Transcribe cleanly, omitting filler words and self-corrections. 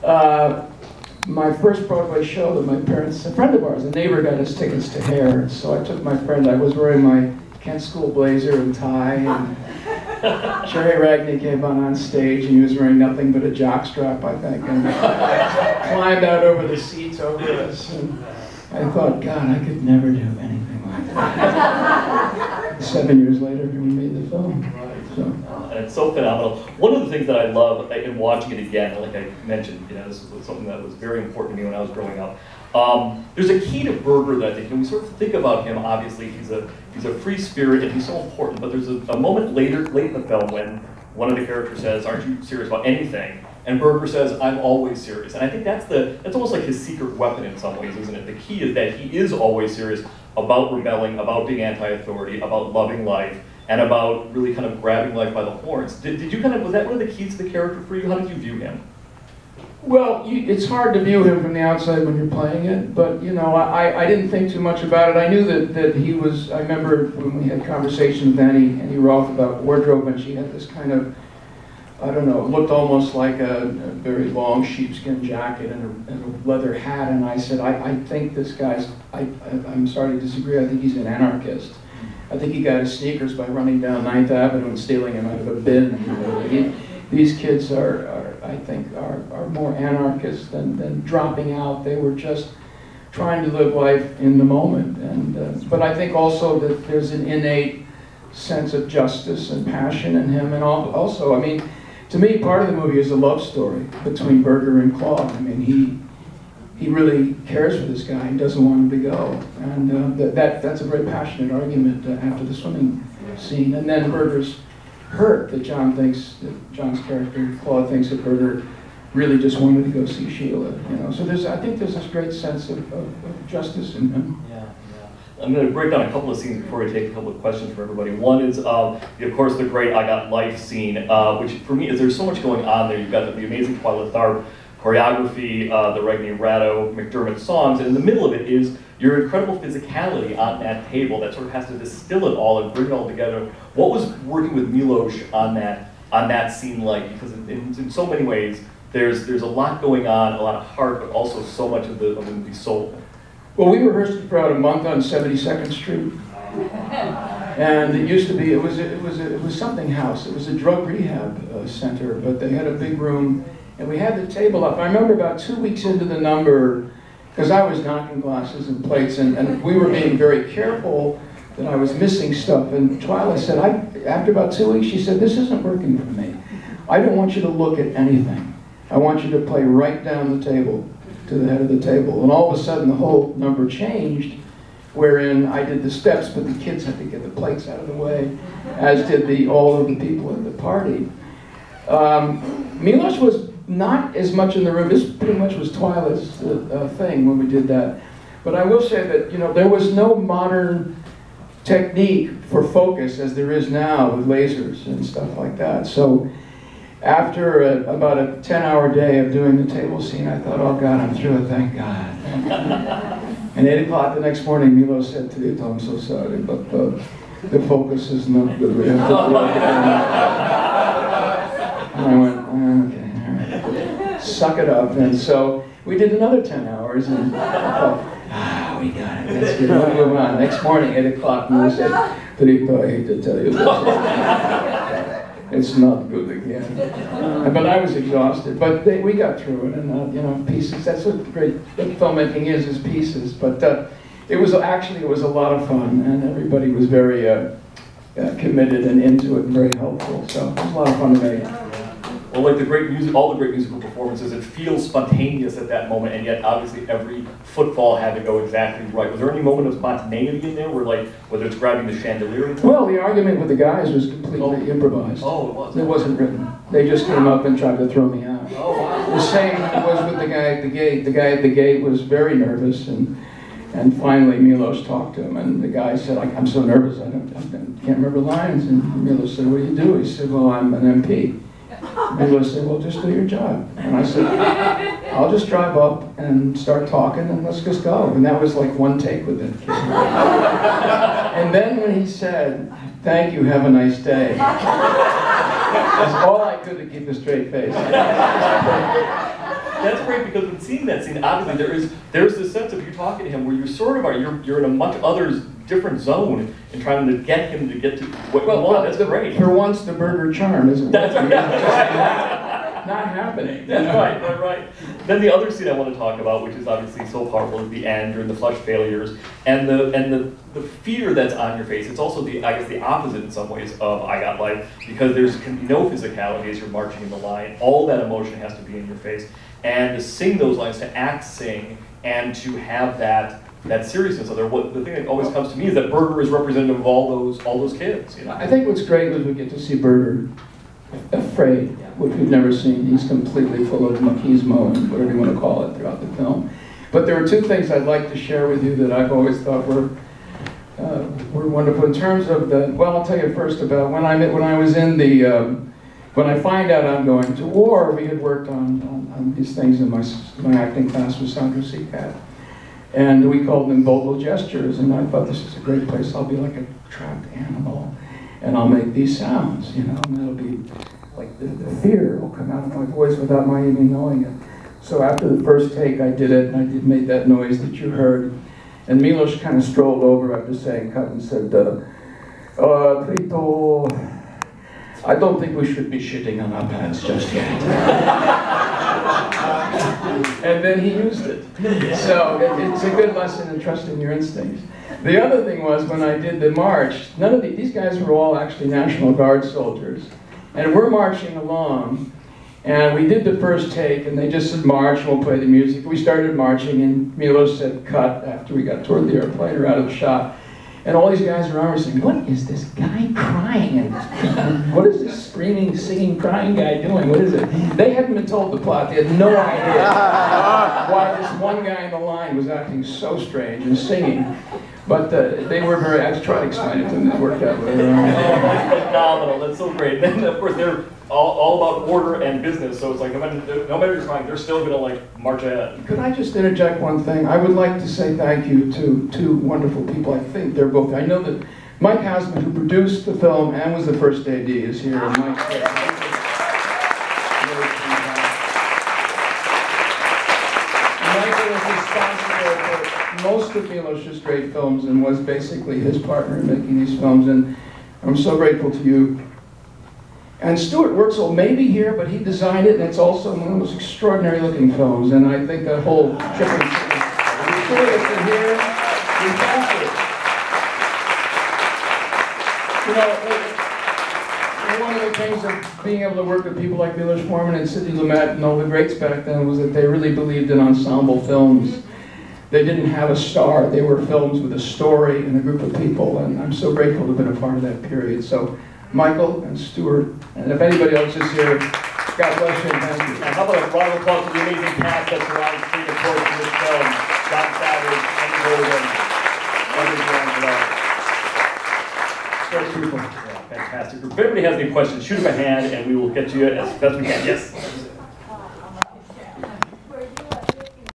My first Broadway show that my parents, a friend of ours, a neighbor got us tickets to Hair. So I took my friend, I was wearing my Kent School blazer and tie, and Jerry Ragney came on stage, and he was wearing nothing but a jockstrap, I think, and climbed out over the seats over us. And I thought, God, I could never do anything like that. 7 years later, we made the film. So. And it's so phenomenal. One of the things that I love in watching it again, like I mentioned, this was something that was very important to me when I was growing up. There's a key to Berger that I think, we sort of think about him, obviously, he's a free spirit and he's so important, but there's a moment late in the film when one of the characters says, "Aren't you serious about anything?" And Berger says, "I'm always serious." And I think that's almost like his secret weapon in some ways, isn't it? The key is that he is always serious about rebelling, about being anti-authority, about loving life, and about really kind of grabbing life by the horns. Did you was that one of the keys to the character for you? How did you view him? Well, it's hard to view him from the outside when you're playing it, but I didn't think too much about it. I knew that he was, I remember when we had conversations with Annie Roth about wardrobe, and she had this kind of, I don't know, it looked almost like a very long sheepskin jacket and a leather hat, and I said, I think this guy's, I'm sorry to disagree, I think he's an anarchist. I think he got his sneakers by running down 9th Avenue and stealing them out of a bin. These kids I think, are more anarchists than dropping out. They were just trying to live life in the moment. But I think also that there's an innate sense of justice and passion in him. And also, I mean, to me, part of the movie is a love story between Berger and Claude. I mean, he really cares for this guy. He doesn't want him to go. And that's a very passionate argument after the swimming scene. And then Berger's hurt that John's character, Claude, thinks that Berger really just wanted to go see Sheila. So I think there's this great sense of justice in him. Yeah. I'm going to break down a couple of scenes before I take a couple of questions from everybody. One is, of course, the great "I Got Life" scene, which for me is there's so much going on there. You've got the amazing Twyla Tharp choreography, the Reggie Ratto, McDermott songs, and in the middle of it is your incredible physicality on that table that sort of has to distill it all and bring it all together. What was working with Milos on that scene like? Because in so many ways, there's a lot going on, a lot of heart, but also so much of the movie soul. Well, we rehearsed for about a month on 72nd Street, and it used to be it was something house. It was a drug rehab center, but they had a big room, and we had the table up. I remember about 2 weeks into the number, because I was knocking glasses and plates, and we were being very careful that I was missing stuff. And Twyla said, after about 2 weeks, she said, "This isn't working for me. I don't want you to look at anything. I want you to play right down the table, to the head of the table." And all of a sudden, the whole number changed, wherein I did the steps, but the kids had to get the plates out of the way, as did all of the people at the party. Milos was not as much in the room. This pretty much was Twyla's thing when we did that. But I will say that there was no modern technique for focus as there is now with lasers and stuff like that. So after about a 10-hour day of doing the table scene, I thought, "Oh God, I'm through it, thank God." And 8 o'clock the next morning, Milos said to me, "I'm so sorry, but the focus is not good. We have to do it again." And I went, "Okay, all right. Suck it up." And so we did another 10 hours, and I thought, we got it. Let's get move on. Next morning, 8 o'clock, Milos said, "Filippo, I hate to tell you this. It's not good again." But I was exhausted. But we got through it, and pieces. That's what great filmmaking is pieces. But it was a lot of fun, and everybody was very committed and into it, and very helpful. So it was a lot of fun to make. Well, like all the great musical performances, it feels spontaneous at that moment, and yet obviously every footfall had to go exactly right. Was there any moment of spontaneity in there, where whether it's grabbing the chandelier? Well, the argument with the guys was completely improvised. Oh, it was. It wasn't written. They just came up and tried to throw me out. Oh, wow. The same was with the guy at the gate. The guy at the gate was very nervous, and finally Milos talked to him, and the guy said, "I'm so nervous, I can't remember lines." And Milos said, "What do you do?" He said, "Well, I'm an MP." Milos said, "Well, just do your job." And I said, "I'll just drive up and start talking, and let's just go." And that was like one take with it. And then when he said, "Thank you, have a nice day," that's all I could to keep a straight face. That's great because when seeing that scene, obviously there's this sense of you talking to him where you sort of are you're in a much other different zone in trying to get him to get to what you want. That's great. For once, the burger charm isn't. That's right. Not happening. That's right. Then the other scene I want to talk about, which is obviously so powerful, is the end during the flush failures and the fear that's on your face. It's also I guess the opposite in some ways of I Got Life, because there's no physicality as you're marching in the line. All that emotion has to be in your face, and to sing those lines, to sing, and to have that seriousness of there. The thing that always comes to me is that Berger is representative of all those kids. You know? I think what's great was we get to see Berger afraid, which we've never seen. He's completely full of machismo and whatever you want to call it throughout the film. But there are two things I'd like to share with you that I've always thought were wonderful in terms of the. Well, I'll tell you first about when I was in the. When I find out I'm going to war, we had worked on these things in my acting class with Sandra Seacat. And we called them vocal gestures, and I thought this is a great place. I'll be like a trapped animal, and I'll make these sounds, you know, and it'll be like the fear will come out of my voice without my even knowing it. So after the first take, I did it, and I made that noise that you heard. And Milos kind of strolled over after saying cut and said, Trito, I don't think we should be shitting on our pants just yet. And then he used it. So it's a good lesson in trusting your instincts. The other thing was when I did the march, none of these guys were all actually National Guard soldiers. And we're marching along, and we did the first take, and they just said march, and we'll play the music. We started marching, and Milos said cut after we got toward the airplane or out of the shot. And all these guys around were saying, what is this guy crying? And what is this screaming, singing, crying guy doing? What is it? They hadn't been told the plot. They had no idea why this one guy in the line was acting so strange and singing. But they were very, I tried to explain it to them, it worked out really well. That's phenomenal, that's so great. And then of course they're all about order and business, so it's like no matter who's crying, they're still gonna like march ahead. Could I just interject one thing? I would like to say thank you to two wonderful people. I think they're both, I know that Mike Hausman, who produced the film and was the first AD, is here. And Mike, Michael is responsible for most of Milos's great films and was basically his partner in making these films, and I'm so grateful to you. And Stuart Wurtzel may be here, but he designed it, and it's also one of the most extraordinary looking films, and I think that whole trip is here. We thank you. You know, one of the things of being able to work with people like Milos Forman and Sidney Lumet and all the greats back then was that they really believed in ensemble films. They didn't have a star. They were films with a story and a group of people, and I'm so grateful to have been a part of that period. So, Michael and Stuart, and if anybody else is here, God bless you and thank you. And how about a round of applause for the amazing cast that surrounds Freedom Court in this film? John Savage, Andy Golden, Great people. yeah, fantastic. If anybody has any questions, shoot them a hand and we will get to you as best we can. Yes?